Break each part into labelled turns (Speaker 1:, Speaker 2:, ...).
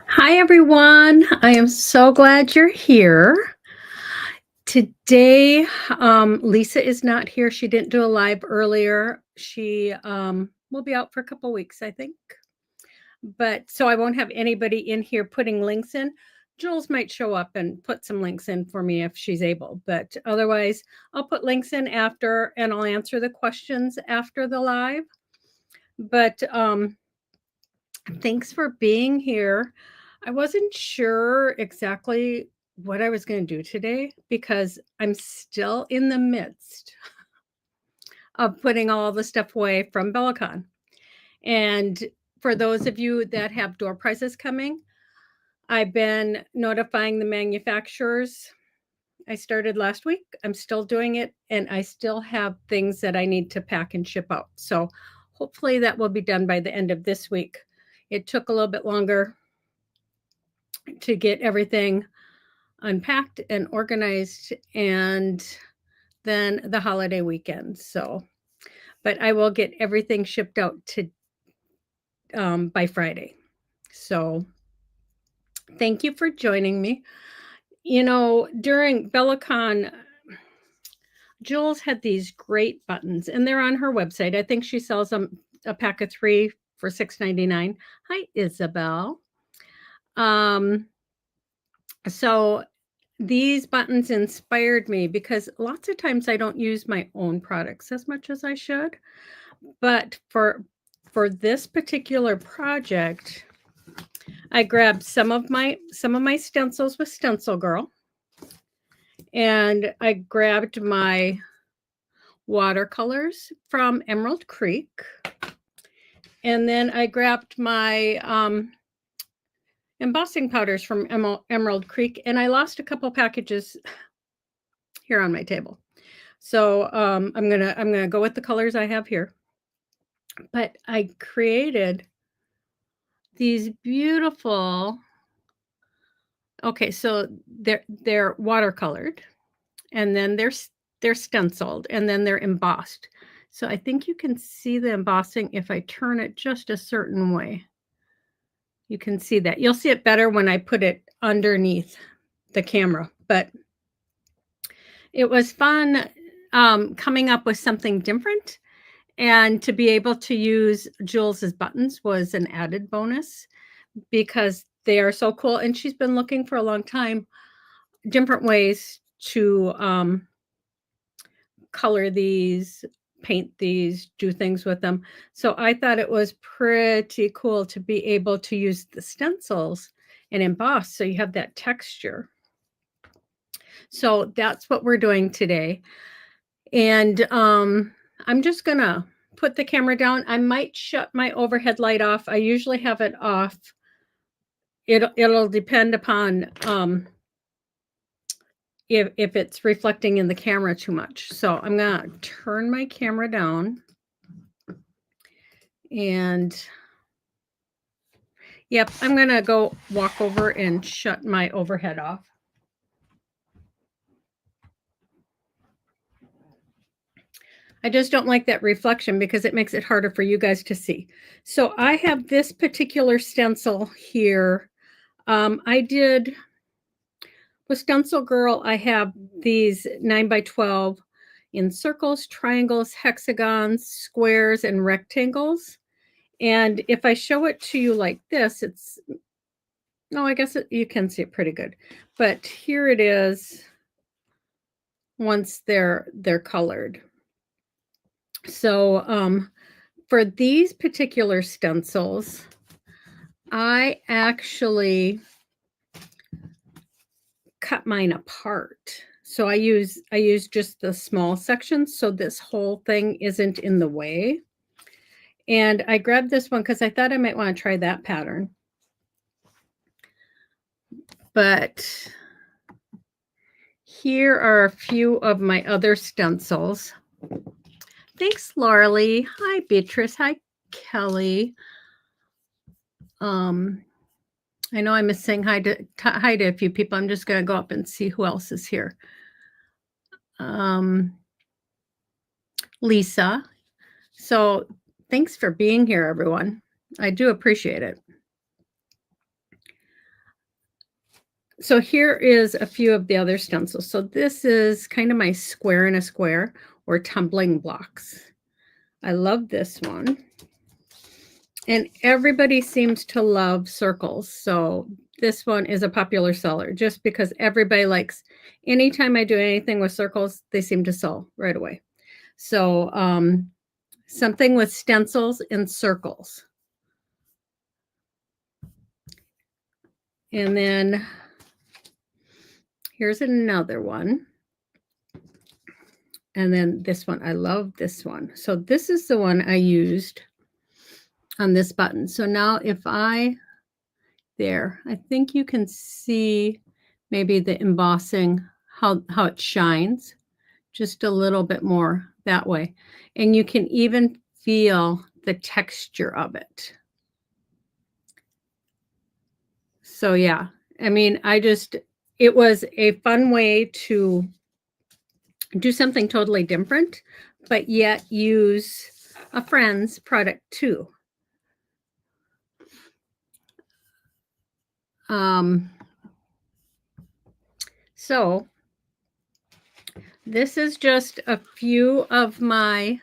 Speaker 1: Hi, everyone. I am so glad you're here. Today, Lisa is not here. She didn't do a live earlier. She will be out for a couple weeks, I think. But so I won't have anybody in here putting links in. Jules might show up and put some links in for me if she's able. But otherwise, I'll put links in after and I'll answer the questions after the live. But thanks for being here. I wasn't sure exactly what I was going to do today because I'm still in the midst of putting all the stuff away from Bellicon. And for those of you that have door prizes coming, I've been notifying the manufacturers. I started last week. I'm still doing it, and I still have things that I need to pack and ship out. So hopefully that will be done by the end of this week. It took a little bit longer to get everything unpacked and organized, and then the holiday weekend. So, but I will get everything shipped out to by Friday. So, thank you for joining me. You know, during Bellicon, Jules had these great buttons, and they're on her website. I think she sells them a pack of 3 for $6.99. Hi, Isabel. So these buttons inspired me because lots of times I don't use my own products as much as I should. But for this particular project, I grabbed some of my stencils with StencilGirl, and I grabbed my watercolors from Emerald Creek, and then I grabbed my embossing powders from Emerald Creek, and I lost a couple packages here on my table. So I'm gonna go with the colors I have here. But I created these beautiful. Okay, so they're watercolored, and then they're stenciled, and then they're embossed. So I think you can see the embossing if I turn it just a certain way. You can see that. You'll see it better when I put it underneath the camera, but it was fun coming up with something different, and to be able to use Jules's buttons was an added bonus because they are so cool, and she's been looking for a long time different ways to color these, paint these, do things with them. So I thought it was pretty cool to be able to use the stencils and emboss so you have that texture. So that's what we're doing today. And I'm just gonna put the camera down. I might shut my overhead light off. I usually have it off. It'll depend upon if it's reflecting in the camera too much. So I'm gonna turn my camera down, and yep, I'm gonna go walk over and shut my overhead off. I just don't like that reflection because it makes it harder for you guys to see. So I have this particular stencil here. I did with StencilGirl, I have these 9x12 in circles, triangles, hexagons, squares, and rectangles. And if I show it to you like this, it's, no, I guess you can see it pretty good. But here it is once they're colored. So for these particular stencils, I actually cut mine apart. So I use just the small sections so this whole thing isn't in the way. And I grabbed this one because I thought I might want to try that pattern. But here are a few of my other stencils. Thanks, Lauralee. Hi, Beatrice. Hi, Kelly. I know I'm saying hi to a few people. I'm just going to go up and see who else is here. Lisa. So thanks for being here, everyone. I do appreciate it. So here is a few of the other stencils. So this is kind of my square in a square or tumbling blocks. I love this one. And everybody seems to love circles. So this one is a popular seller just because everybody likes, anytime I do anything with circles, they seem to sell right away. So something with stencils and circles. And then here's another one. And then this one, I love this one. So this is the one I used on this button. So now if I think you can see maybe the embossing, how it shines just a little bit more that way. And you can even feel the texture of it. So yeah, I mean, it was a fun way to do something totally different, but yet use a friend's product too. So this is just a few of my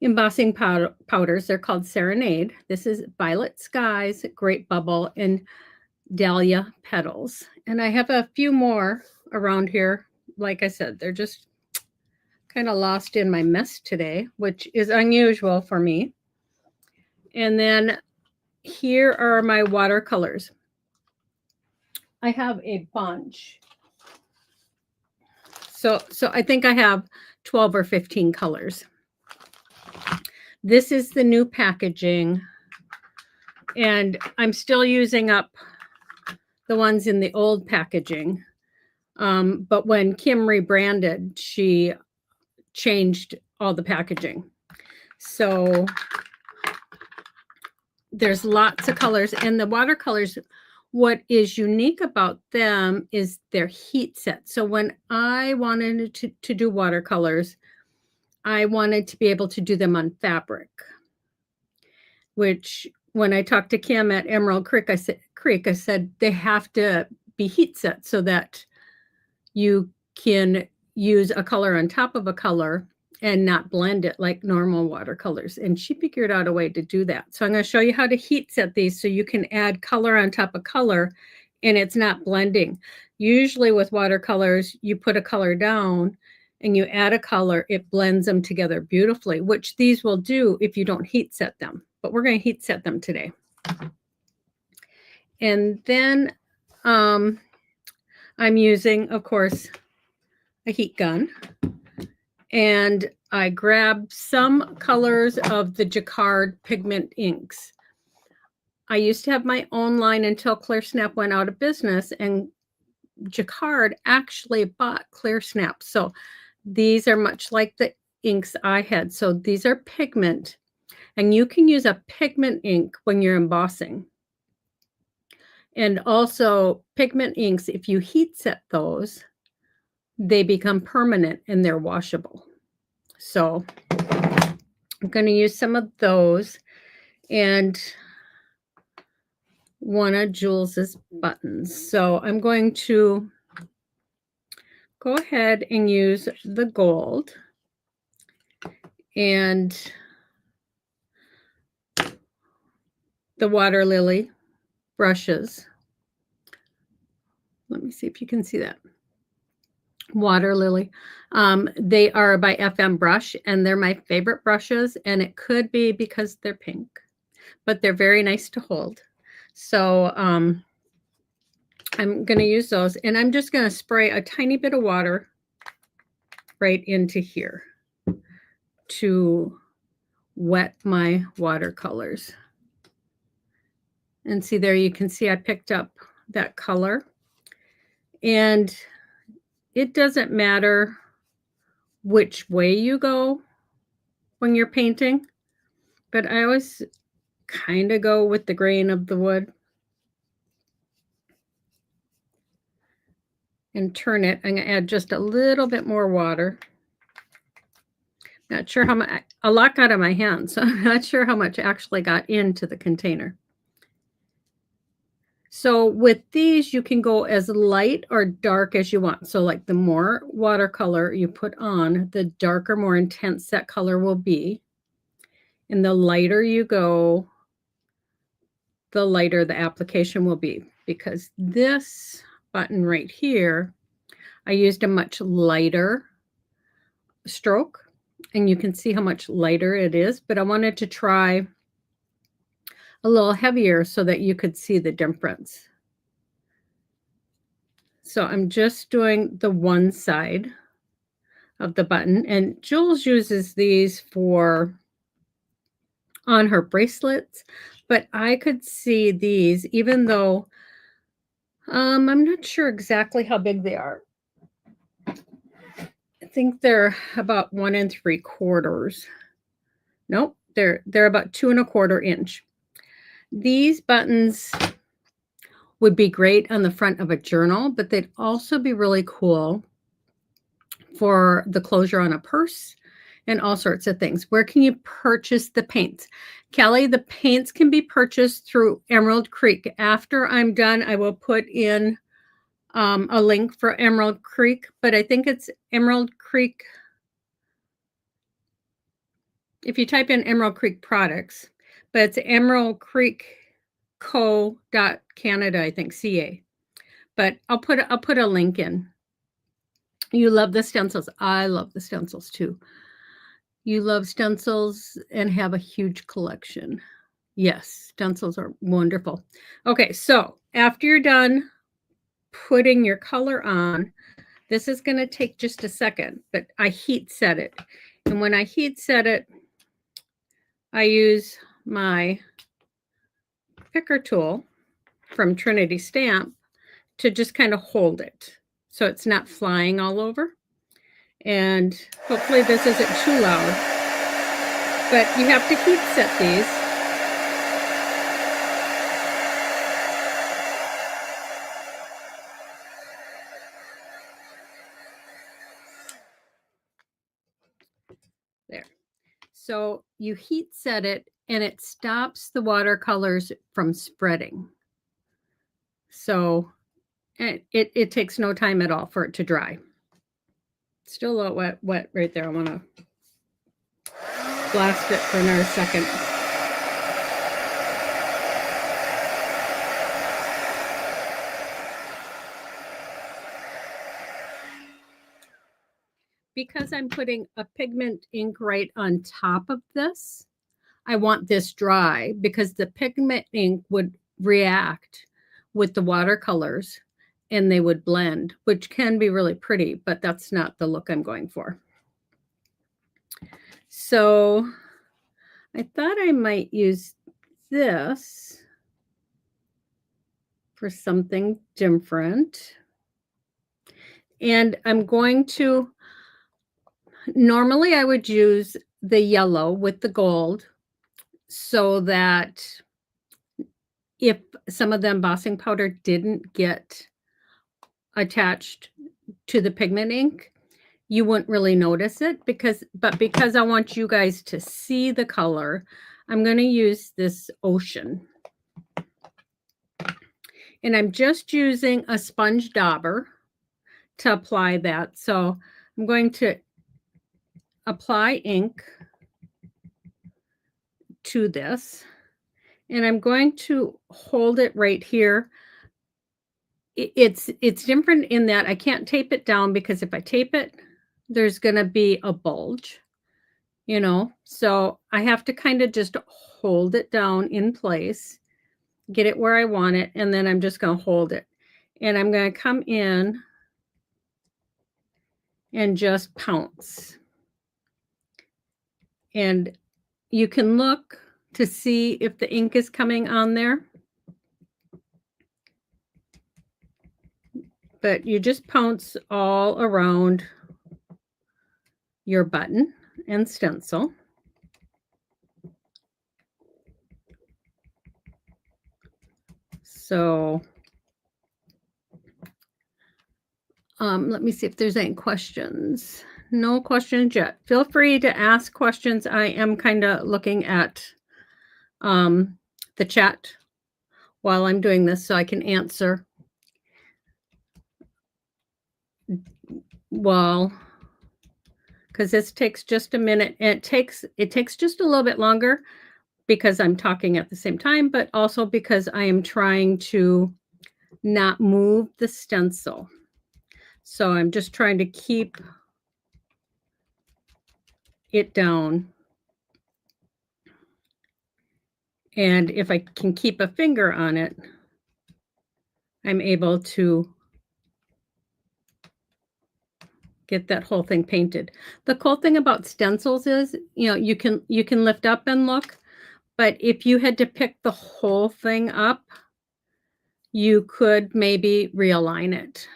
Speaker 1: embossing powders. They're called Serenade. This is Violet Skies, Great Bubble, and Dahlia Petals. And I have a few more around here. Like I said, they're just kind of lost in my mess today, which is unusual for me. And then here are my watercolors. I have a bunch. So I think I have 12 or 15 colors. This is the new packaging, and I'm still using up the ones in the old packaging. But when Kim rebranded, she changed all the packaging. So there's lots of colors, and the watercolors, what is unique about them is their heat set. So when I wanted to do watercolors, I wanted to be able to do them on fabric, which when I talked to Kim at Emerald Creek, I said they have to be heat set so that you can use a color on top of a color and not blend it like normal watercolors. And she figured out a way to do that. So I'm going to show you how to heat set these so you can add color on top of color and it's not blending. Usually with watercolors, you put a color down and you add a color, it blends them together beautifully, which these will do if you don't heat set them. But we're going to heat set them today. And then I'm using, of course, a heat gun. And I grabbed some colors of the Jacquard pigment inks. I used to have my own line until Clear Snap went out of business, and Jacquard actually bought Clear Snap. So these are much like the inks I had. So these are pigment, and you can use a pigment ink when you're embossing. And also pigment inks, if you heat set those, they become permanent and they're washable. So I'm going to use some of those and one of Jules's buttons. So I'm going to go ahead and use the gold and the water lily brushes. Let me see if you can see that. Water lily. They are by FM Brush, and they're my favorite brushes, and it could be because they're pink, but they're very nice to hold. So I'm going to use those, and I'm just going to spray a tiny bit of water right into here to wet my watercolors. And see there, you can see I picked up that color. And it doesn't matter which way you go when you're painting, but I always kind of go with the grain of the wood and turn it. I'm going to add just a little bit more water. Not sure how much, a lot got on my hands, so I'm not sure how much actually got into the container. So with these, you can go as light or dark as you want. So like the more watercolor you put on, the darker, more intense that color will be. And the lighter you go, the lighter the application will be. Because this button right here, I used a much lighter stroke. And you can see how much lighter it is. But I wanted to try a little heavier so that you could see the difference. So I'm just doing the one side of the button, and Jules uses these for on her bracelets, but I could see these even though I'm not sure exactly how big they are. I think they're about 1 3/4. Nope, they're about 2 1/4 inch. These buttons would be great on the front of a journal, but they'd also be really cool for the closure on a purse and all sorts of things. Where can you purchase the paints? Kelly, the paints can be purchased through Emerald Creek. After I'm done, I will put in a link for Emerald Creek, but I think it's Emerald Creek. If you type in Emerald Creek products, but it's Emerald Creek co.canada, I think, CA. But I'll put a link in. You love the stencils. I love the stencils too. You love stencils and have a huge collection. Yes, stencils are wonderful. Okay, so after you're done putting your color on, this is going to take just a second, but I heat set it. And when I heat set it, I use my picker tool from Trinity Stamp to just kind of hold it so it's not flying all over. And hopefully this isn't too loud, but you have to heat set these. There. So you heat set it and it stops the watercolors from spreading. So it takes no time at all for it to dry. Still a little wet right there. I want to blast it for another second. Because I'm putting a pigment ink right on top of this, I want this dry because the pigment ink would react with the watercolors and they would blend, which can be really pretty, but that's not the look I'm going for. So I thought I might use this for something different. And I'm going to, normally I would use the yellow with the gold so that if some of the embossing powder didn't get attached to the pigment ink, you wouldn't really notice it because I want you guys to see the color, I'm going to use this ocean. And I'm just using a sponge dauber to apply that. So I'm going to apply ink to this. And I'm going to hold it right here. It's different in that I can't tape it down because if I tape it, there's going to be a bulge, you know. So I have to kind of just hold it down in place, get it where I want it, and then I'm just going to hold it. And I'm going to come in and just pounce. And you can look to see if the ink is coming on there. But you just pounce all around your button and stencil. So let me see if there's any questions. No questions yet. Feel free to ask questions. I am kind of looking at the chat while I'm doing this so I can answer while, because this takes just a minute. It takes just a little bit longer because I'm talking at the same time, but also because I am trying to not move the stencil. So I'm just trying to keep it down. And if I can keep a finger on it, I'm able to get that whole thing painted. The cool thing about stencils is, you can lift up and look, but if you had to pick the whole thing up, you could maybe realign it.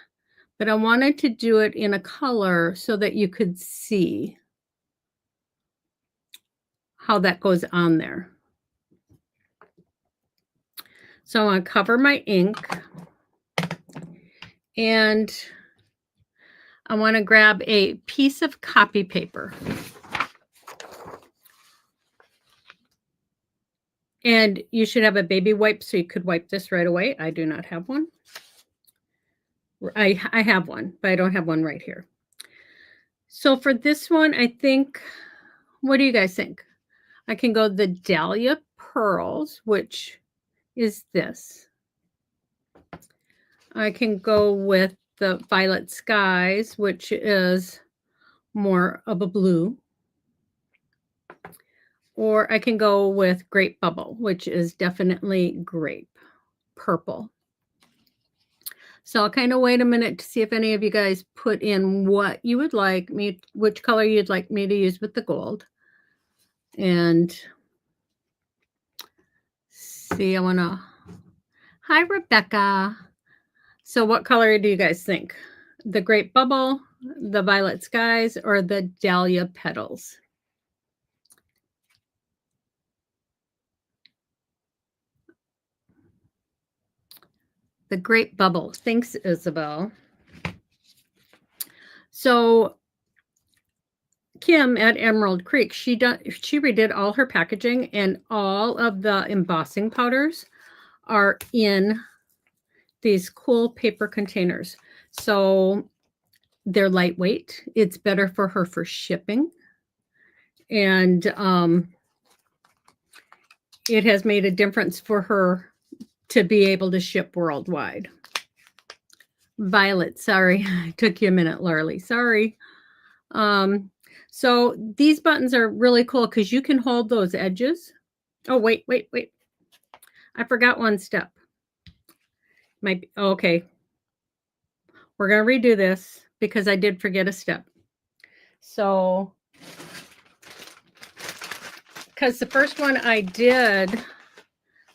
Speaker 1: But I wanted to do it in a color so that you could see how that goes on there. So I want to cover my ink, and I want to grab a piece of copy paper. And you should have a baby wipe so you could wipe this right away. I do not have one. I have one, but I don't have one right here. So for this one, I think, what do you guys think? I can go the Dahlia Pearls, which is this. I can go with the Violet Skies, which is more of a blue. Or I can go with Grape Bubble, which is definitely grape purple. So I'll kind of wait a minute to see if any of you guys put in what you would like me, which color you'd like me to use with the gold. And see, hi, Rebecca. So what color do you guys think? The Grape Bubble, the Violet Skies, or the Dahlia Petals? The Grape Bubble. Thanks, Isabel. So Kim at Emerald Creek, she redid all her packaging, and all of the embossing powders are in these cool paper containers. So they're lightweight. It's better for her for shipping. And it has made a difference for her to be able to ship worldwide. Violet, sorry. It took you a minute, Larly. Sorry. So these buttons are really cool because you can hold those edges. Oh, wait. I forgot one step. Okay. We're going to redo this because I did forget a step. So, because the first one I did,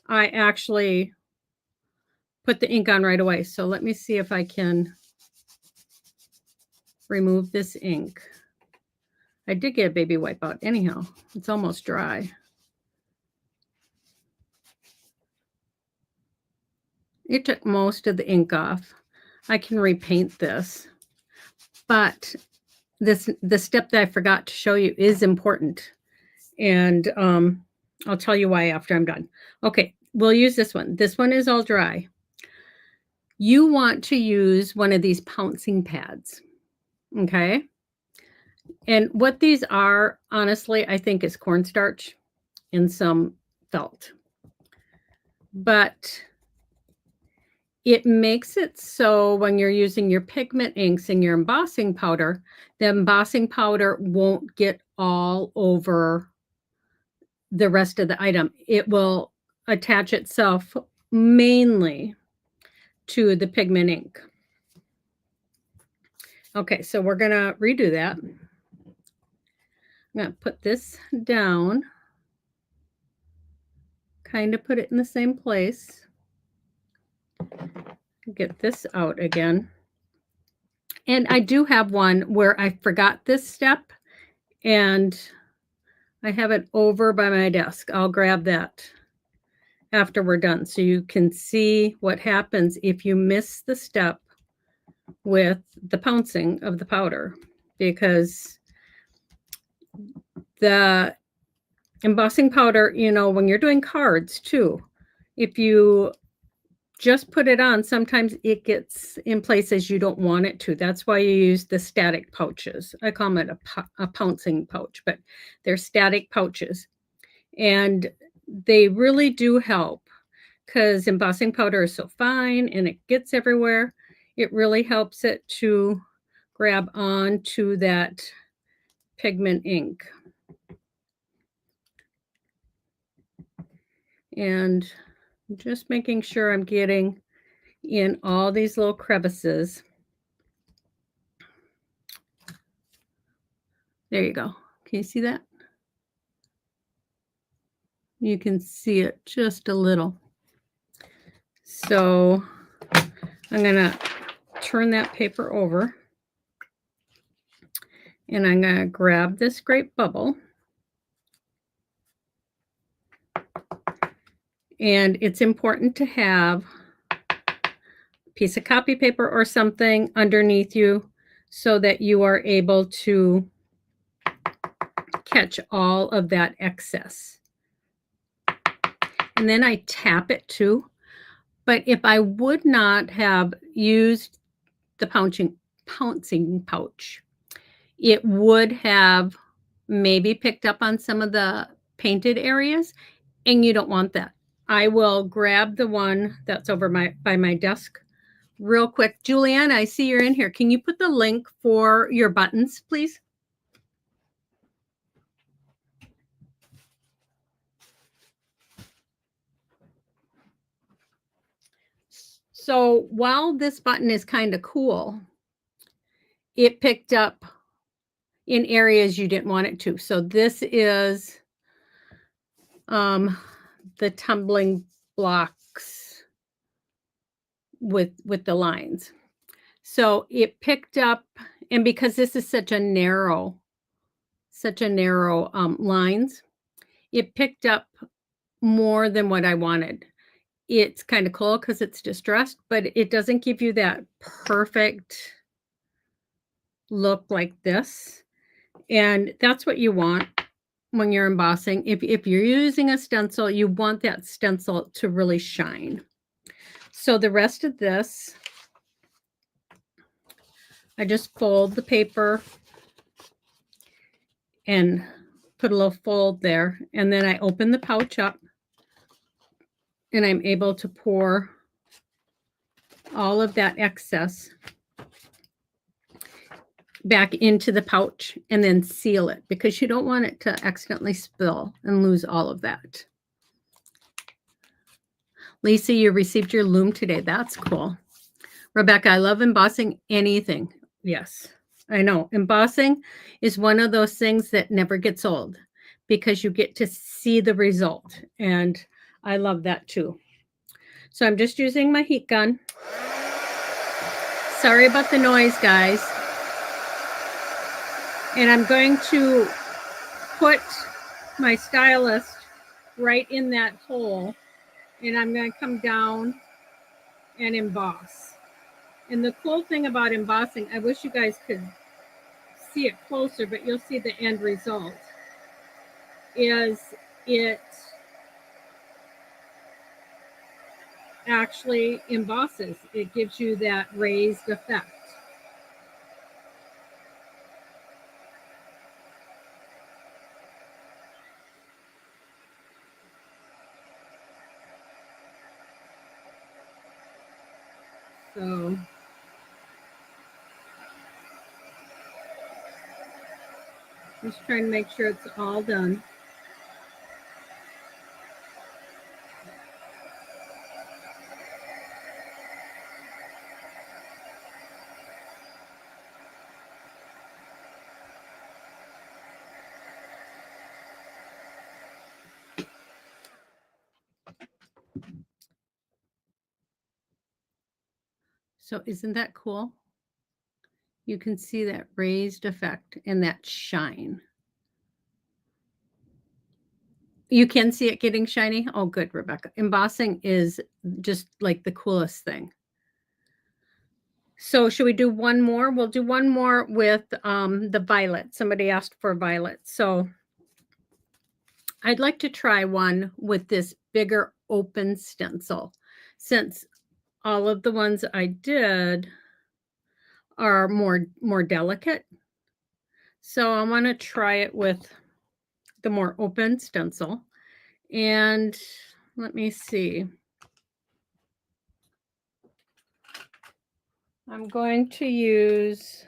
Speaker 1: I actually put the ink on right away. So let me see if I can remove this ink. I did get a baby wipe out anyhow. It's almost dry. It took most of the ink off. I can repaint this, but the step that I forgot to show you is important. And I'll tell you why after I'm done. Okay, we'll use this one. This one is all dry. You want to use one of these pouncing pads, okay? And what these are, honestly, I think is cornstarch and some felt. But it makes it so when you're using your pigment inks and your embossing powder, the embossing powder won't get all over the rest of the item. It will attach itself mainly to the pigment ink. Okay, so we're going to redo that. I'm going to put this down, kind of put it in the same place. Get this out again. And I do have one where I forgot this step and I have it over by my desk. I'll grab that after we're done so you can see what happens if you miss the step with the pouncing of the powder, because the embossing powder, when you're doing cards too, if you just put it on, sometimes it gets in places you don't want it to. That's why you use the static pouches. I call it a pouncing pouch, but they're static pouches. And they really do help because embossing powder is so fine and it gets everywhere. It really helps it to grab on to that pigment ink. And just making sure I'm getting in all these little crevices. There you go. Can you see that? You can see it just a little. So I'm going to turn that paper over. And I'm going to grab this grape bubble. And it's important to have a piece of copy paper or something underneath you so that you are able to catch all of that excess. And then I tap it too. But if I would not have used the pouncing pouch, it would have maybe picked up on some of the painted areas, and you don't want that. I will grab the one that's over by my desk real quick. Julianne, I see you're in here. Can you put the link for your buttons, please? So while this button is kind of cool, it picked up in areas you didn't want it to. So this is the tumbling blocks with the lines. So it picked up, and because this is such a narrow lines, it picked up more than what I wanted. It's kind of cool because it's distressed, but it doesn't give you that perfect look like this. And that's what you want when you're embossing. If you're using a stencil, you want that stencil to really shine. So the rest of this, I just fold the paper and put a little fold there. And then I open the pouch up and I'm able to pour all of that excess back into the pouch and then seal it because you don't want it to accidentally spill and lose all of that. Lisa, you received your loom today. That's cool. Rebecca, I love embossing anything. Yes, I know. Embossing is one of those things that never gets old because you get to see the result. And I love that too. So I'm just using my heat gun. Sorry about the noise, guys. And I'm going to put my stylus right in that hole. And I'm going to come down and emboss. And the cool thing about embossing, I wish you guys could see it closer, but you'll see the end result, is it actually embosses. It gives you that raised effect. So just trying to make sure it's all done. So isn't that cool? You can see that raised effect and that shine. You can see it getting shiny. Oh, good, Rebecca. Embossing is just like the coolest thing. So should we do one more? We'll do one more with the violet. Somebody asked for violet. So I'd like to try one with this bigger open stencil. Since all of the ones I did are more delicate. So I want to try it with the more open stencil. And let me see. I'm going to use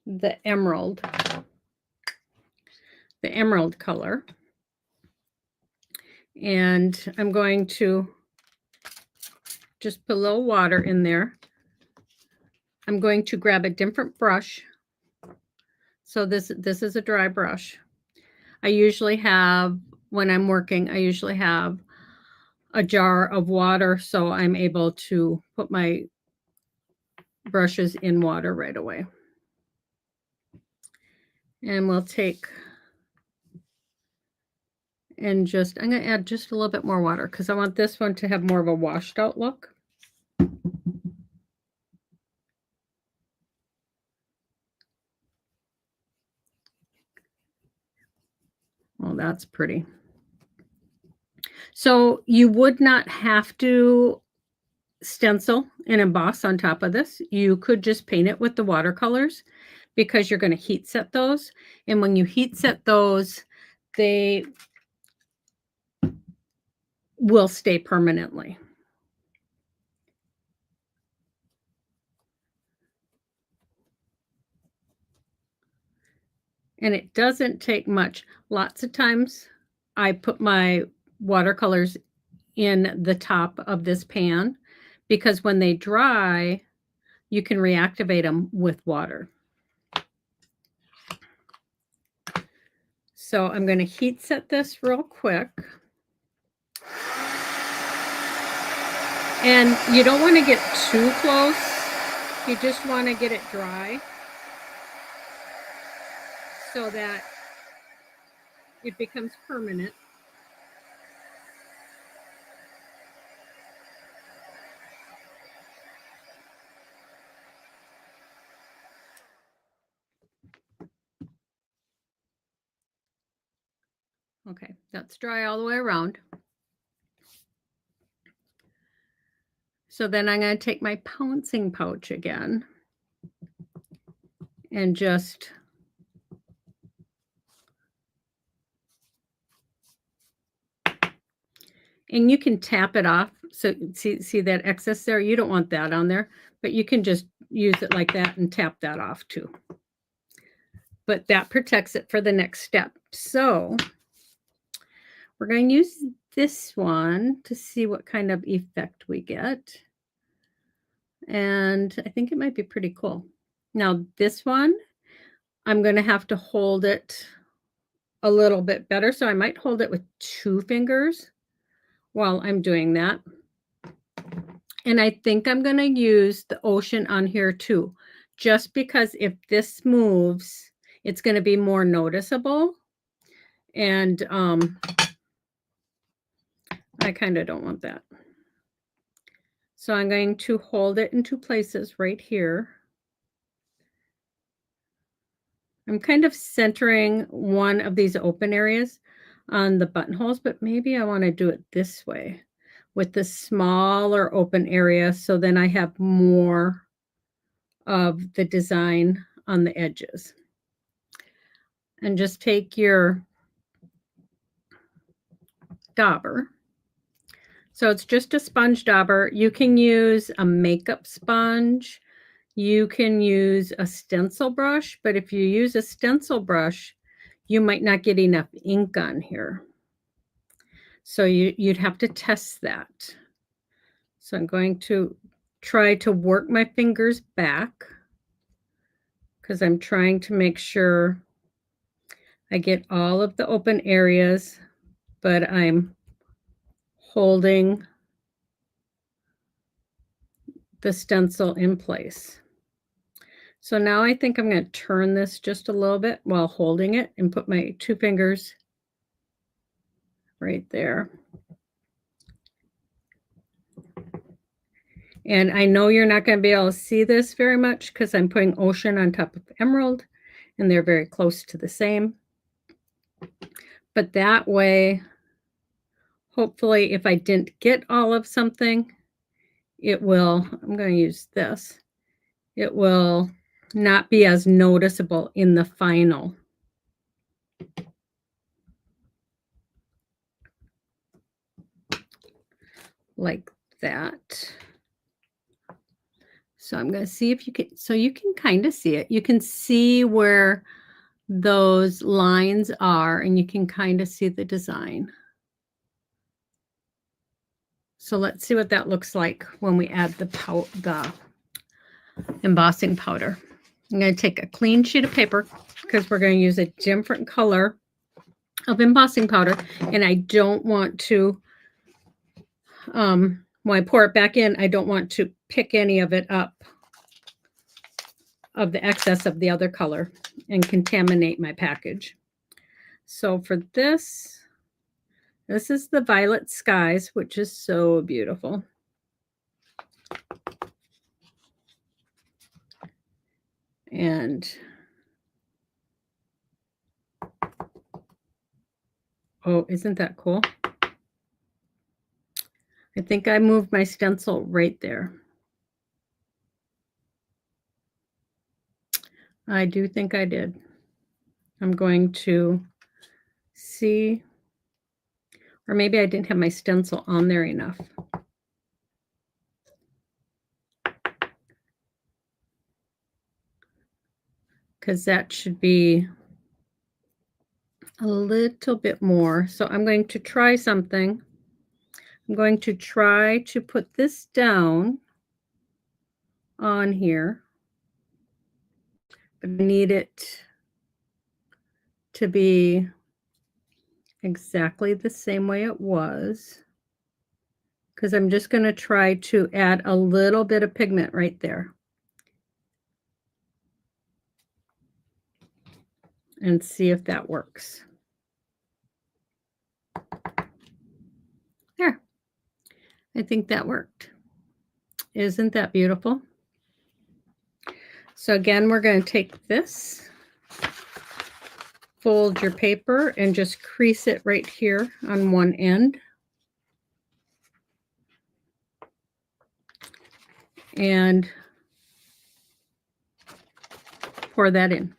Speaker 1: the emerald color. And I'm going to just put a little water in there. I'm going to grab a different brush. So this is a dry brush. I usually have, when I'm working, I usually have a jar of water, so I'm able to put my brushes in water right away. And we'll take and just, I'm going to add just a little bit more water because I want this one to have more of a washed out look. Oh, that's pretty. So you would not have to stencil and emboss on top of this. You could just paint it with the watercolors because you're going to heat set those. And when you heat set those, they will stay permanently. And it doesn't take much. Lots of times I put my watercolors in the top of this pan because when they dry, you can reactivate them with water. So I'm going to heat set this real quick. And you don't want to get too close. You just want to get it dry so that it becomes permanent. Okay, that's dry all the way around. So then I'm going to take my pouncing pouch again and just and you can tap it off. So see that excess there? You don't want that on there, but you can just use it like that and tap that off too. But that protects it for the next step. So we're going to use this one to see what kind of effect we get. And I think it might be pretty cool. Now this one, I'm going to have to hold it a little bit better. So I might hold it with 2 fingers while I'm doing that. And I think I'm going to use the ocean on here too, just because if this moves, it's going to be more noticeable. And I kind of don't want that. So I'm going to hold it in 2 places right here. I'm kind of centering one of these open areas on the buttonholes, but maybe I want to do it this way with the smaller open area, so then I have more of the design on the edges. And just take your dauber. So it's just a sponge dauber. You can use a makeup sponge. You can use a stencil brush, but if you use a stencil brush, you might not get enough ink on here. So you'd have to test that. So I'm going to try to work my fingers back because I'm trying to make sure I get all of the open areas, but I'm holding the stencil in place. So now I think I'm going to turn this just a little bit while holding it and put my 2 fingers right there. And I know you're not going to be able to see this very much because I'm putting ocean on top of emerald and they're very close to the same. But that way, Hopefully, if I didn't get all of something, it will, I'm going to use this, it will not be as noticeable in the final. Like that. So I'm going to see if you can, so you can kind of see it. You can see where those lines are, and you can kind of see the design. So let's see what that looks like when we add the embossing powder. I'm going to take a clean sheet of paper because we're going to use a different color of embossing powder, and I don't want to, when I pour it back in, I don't want to pick any of it up, of the excess of the other color, and contaminate my package. So for this is the Violet Skies, which is so beautiful. And oh, isn't that cool? I think I moved my stencil right there. I do think I did. I'm going to see, or maybe I didn't have my stencil on there enough. Because that should be a little bit more. So I'm going to try something. I'm going to try to put this down on here. But I need it to be exactly the same way it was, because I'm just going to try to add a little bit of pigment right there. And see if that works. There. I think that worked. Isn't that beautiful? So again, we're going to take this, fold your paper, and just crease it right here on one end. And pour that in.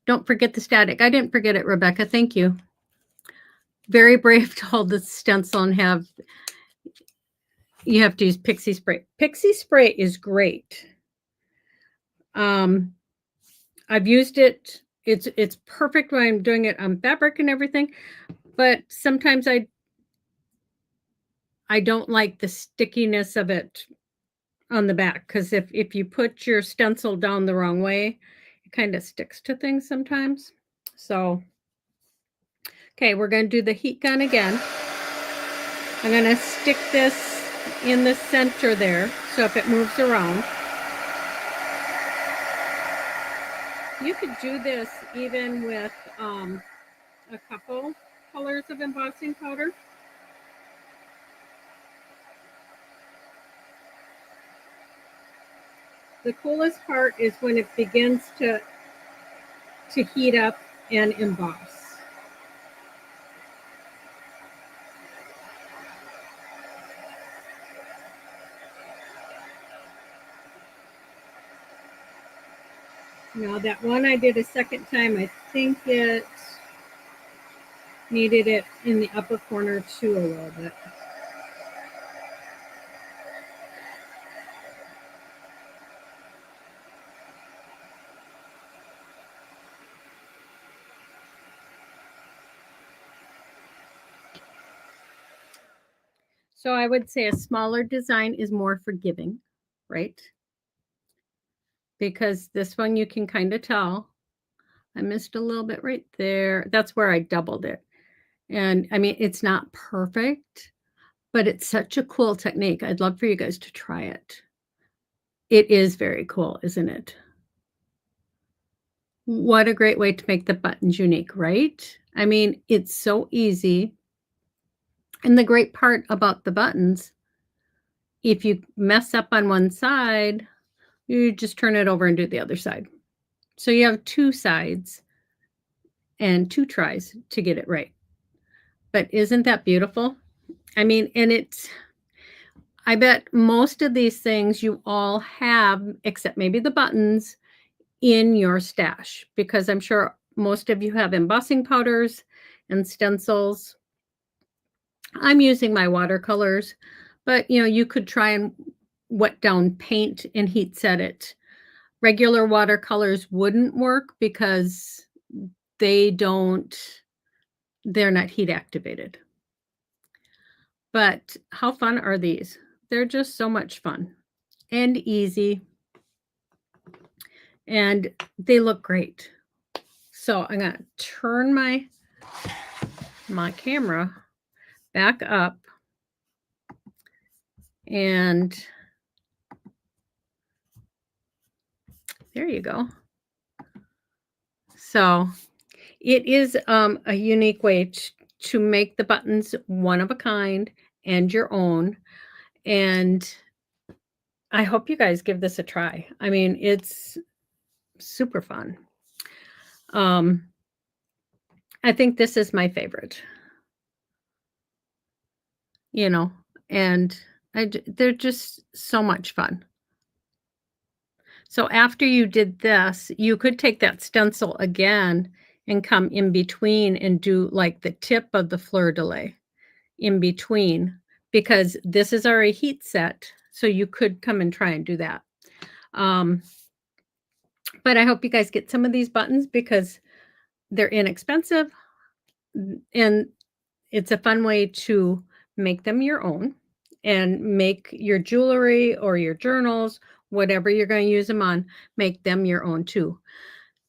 Speaker 1: Don't forget the static. I didn't forget it, Rebecca. Thank you. Very brave to hold the stencil and you have to use pixie spray. Pixie spray is great. I've used it. It's perfect when I'm doing it on fabric and everything, but sometimes I don't like the stickiness of it on the back, because if you put your stencil down the wrong way, it kind of sticks to things sometimes. So, okay, we're going to do the heat gun again. I'm going to stick this in the center there, so if it moves around. You could do this even with a couple colors of embossing powder. The coolest part is when it begins to heat up and emboss. Now that one I did a second time, I think it needed it in the upper corner too a little bit. So I would say a smaller design is more forgiving, right? Because this one you can kind of tell. I missed a little bit right there. That's where I doubled it. And I mean, it's not perfect, but it's such a cool technique. I'd love for you guys to try it. It is very cool, isn't it? What a great way to make the buttons unique, right? I mean, it's so easy. And the great part about the buttons, if you mess up on one side, you just turn it over and do the other side. So you have two sides and two tries to get it right. But isn't that beautiful? I mean, and I bet most of these things you all have, except maybe the buttons, in your stash, because I'm sure most of you have embossing powders and stencils. I'm using my watercolors, but you could try and wet down paint and heat set it. Regular watercolors wouldn't work because they're not heat activated. But how fun are these? They're just so much fun and easy, and they look great. So I'm going to turn my camera back up, and there you go. So it is a unique way to make the buttons one of a kind and your own. And I hope you guys give this a try. I mean, it's super fun. I think this is my favorite, and they're just so much fun. So after you did this, you could take that stencil again and come in between and do like the tip of the fleur-de-lis in between, because this is already heat set. So you could come and try and do that. But I hope you guys get some of these buttons because they're inexpensive and it's a fun way to make them your own and make your jewelry or your journals, whatever you're going to use them on, make them your own too.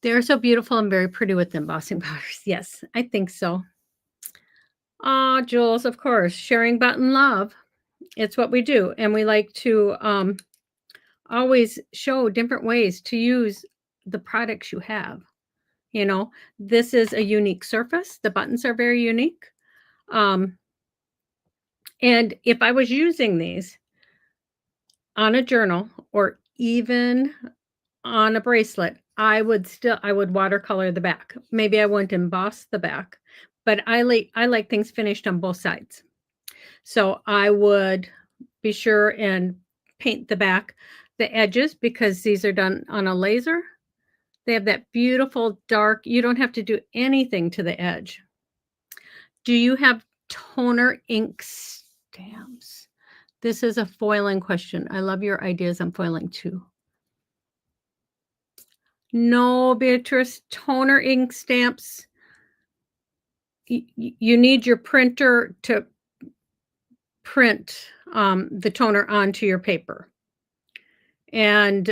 Speaker 1: They're so beautiful and very pretty with embossing powders. Yes, I think so. Ah, Jules, of course, sharing button love. It's what we do. And we like to always show different ways to use the products you have. This is a unique surface. The buttons are very unique. And if I was using these on a journal or even on a bracelet, I would watercolor the back. Maybe I wouldn't emboss the back, but I like things finished on both sides. So I would be sure and paint the back, the edges, because these are done on a laser. They have that beautiful dark, you don't have to do anything to the edge. Do you have toner ink stamps? This is a foiling question. I love your ideas on foiling too. No, Beatrice, toner ink stamps. You need your printer to print the toner onto your paper. And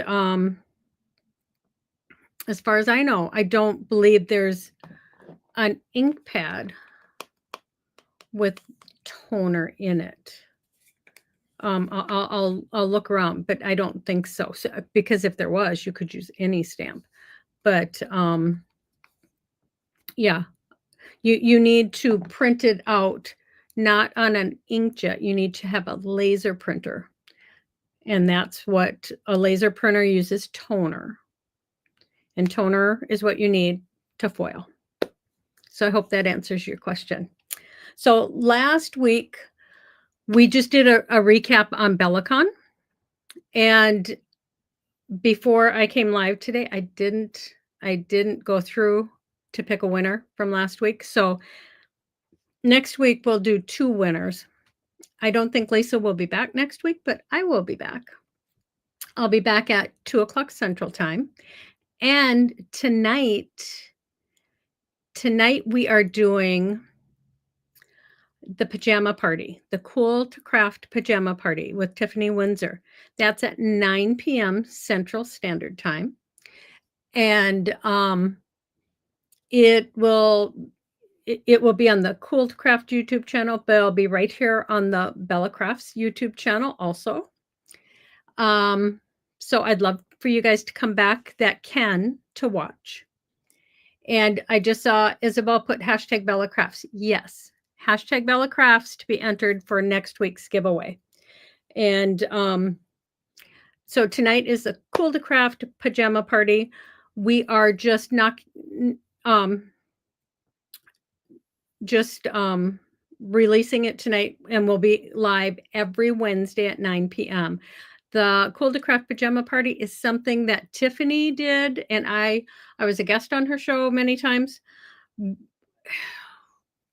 Speaker 1: as far as I know, I don't believe there's an ink pad with toner in it. I'll look around, but I don't think so. Because if there was, you could use any stamp. But yeah, you need to print it out, not on an inkjet. You need to have a laser printer. And that's what a laser printer uses, toner. And toner is what you need to foil. So I hope that answers your question. So last week, we just did a recap on Bellicon. And before I came live today, I didn't go through to pick a winner from last week. So next week, we'll do 2 winners. I don't think Lisa will be back next week, but I will be back. I'll be back at 2 o'clock Central Time. And tonight we are doing the pajama party, the Cool to Craft pajama party with Tiffany Windsor. That's at 9 p.m. Central Standard Time. And it will be on the Cool to Craft YouTube channel, but it'll be right here on the Bella Crafts YouTube channel also. So I'd love for you guys to come back that can to watch. And I just saw Isabel put hashtag Bella Crafts. Yes, hashtag Bella Crafts to be entered for next week's giveaway. And so tonight is the Cool to Craft pajama party. We are just releasing it tonight, and we'll be live every Wednesday at 9 p.m. The Cool to Craft Pajama Party is something that Tiffany did, and I was a guest on her show many times.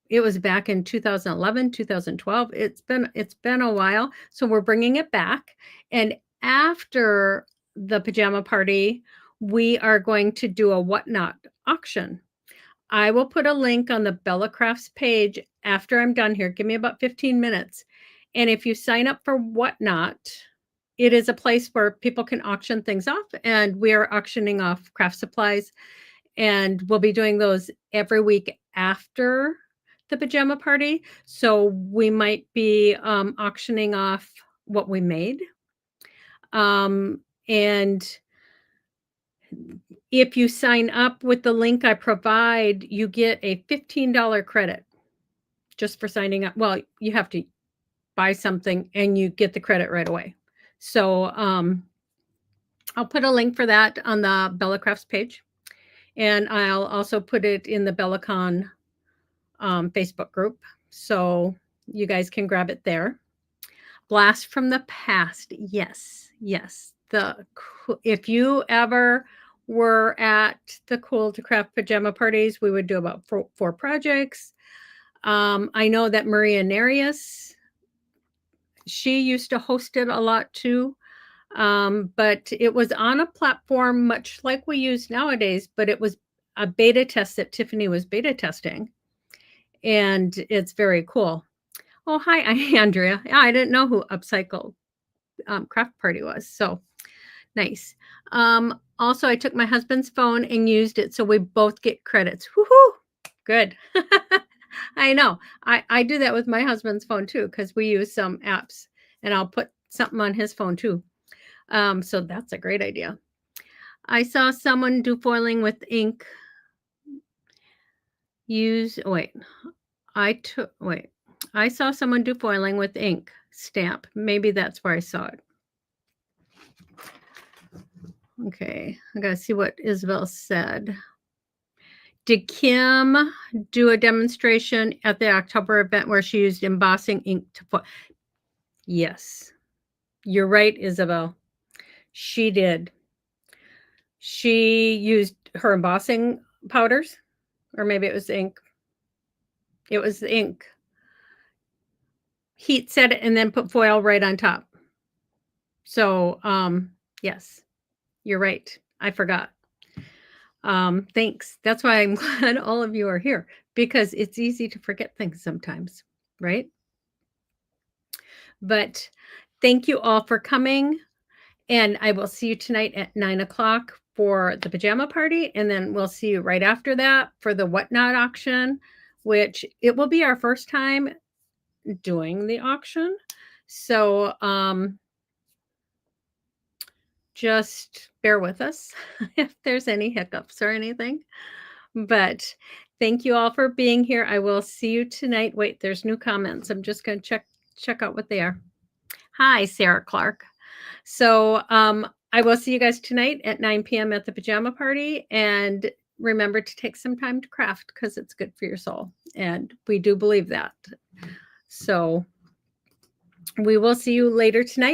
Speaker 1: It was back in 2011, 2012. It's been a while, so we're bringing it back. And after the pajama party, we are going to do a whatnot auction. I will put a link on the Bella Crafts page after I'm done here. Give me about 15 minutes. And if you sign up for whatnot, it is a place where people can auction things off, and we are auctioning off craft supplies, and we'll be doing those every week after the pajama party. So we might be auctioning off what we made. And if you sign up with the link I provide, you get a $15 credit just for signing up. Well, you have to buy something and you get the credit right away. So I'll put a link for that on the Bella Crafts page. And I'll also put it in the BellaCon Facebook group, so you guys can grab it there. Blast from the past. Yes. If you ever were at the Cool to Craft pajama parties, we would do about four projects. I know that Maria Nereus, she used to host it a lot too. But it was on a platform much like we use nowadays, but it was a beta test that Tiffany was beta testing. And it's very cool. Oh, hi, Andrea. I didn't know who Upcycle Craft Party was. So nice. Also, I took my husband's phone and used it, so we both get credits. Woohoo! Good. I know. I do that with my husband's phone too, because we use some apps, and I'll put something on his phone too. So that's a great idea. I saw someone do foiling with ink. I saw someone do foiling with ink stamp. Maybe that's where I saw it. Okay, I gotta see what Isabel said. Did Kim do a demonstration at the October event where she used embossing ink to foil? Yes, you're right, Isabel. She did. She used her embossing powders, or maybe it was ink. It was the ink. Heat set it and then put foil right on top. So, yes, you're right. I forgot. Thanks. That's why I'm glad all of you are here, because it's easy to forget things sometimes, right? But thank you all for coming. And I will see you tonight at 9 o'clock for the pajama party. And then we'll see you right after that for the whatnot auction, which it will be our first time doing the auction. So just bear with us if there's any hiccups or anything. But thank you all for being here. I will see you tonight. Wait, there's new comments. I'm just going to check out what they are. Hi, Sarah Clark. So I will see you guys tonight at 9 p.m. at the pajama party. And remember to take some time to craft, because it's good for your soul. And we do believe that. So we will see you later tonight.